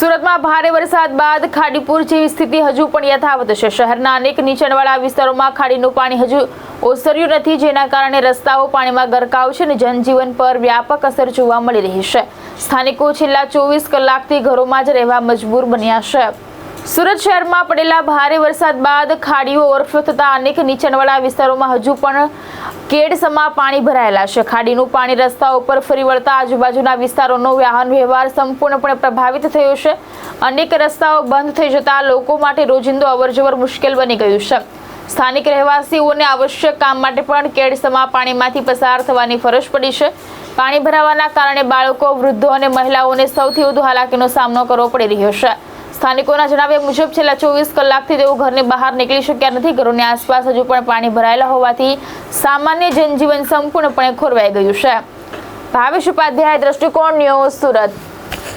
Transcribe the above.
સુરતમાં ભારે વરસાદ બાદ ખાડીપુર જેવી સ્થિતિ હજુ પણ યથાવત છે। શહેરના અનેક નીચાણવાળા વિસ્તારોમાં ખાડીનું પાણી હજુ ઓસર્યું નથી, જેના કારણે રસ્તાઓ પાણીમાં ગરકાવ છે અને જનજીવન પર વ્યાપક અસર જોવા મળી રહી છે। સ્થાનિકો છેલ્લા 24 કલાકથી ઘરોમાં જ રહેવા મજબૂર બન્યા છે। સુરત શહેરમાં પડેલા ભારે વરસાદ બાદ ખાડીઓ ઓવરફ્લો થતા અનેક નીચાણવાળા વિસ્તારોમાં હજુ પણ કેડસમાં પાણી ભરાયેલા છે। ખાડીનું પાણી રસ્તાઓ પર ફરી વળતા આજુબાજુના વિસ્તારોનો વાહન વ્યવહાર સંપૂર્ણપણે પ્રભાવિત થયો છે। અનેક રસ્તાઓ બંધ થઈ જતા લોકો માટે રોજિંદો અવરજવર મુશ્કેલ બની ગયું છે। સ્થાનિક રહેવાસીઓને આવશ્યક કામ માટે પણ કેડસમાં પાણીમાંથી પસાર થવાની ફરજ પડી છે। પાણી ભરાવાના કારણે બાળકો, વૃદ્ધો અને મહિલાઓને સૌથી વધુ હાલાકીનો સામનો કરવો પડી રહ્યો છે। સ્થાનિકોના જણાવ્યા મુજબ છેલ્લા 24 કલાકથી તેઓ ઘરની બહાર નીકળી શક્યા નથી। ઘરોની આસપાસ હજુ પણ પાણી ભરાયેલા હોવાથી સામાન્ય જનજીવન સંપૂર્ણપણે ખોરવાઈ ગયું છે। ભાવેશ ઉપાધ્યાય, દ્રષ્ટિકોણ ન્યૂઝ, સુરત।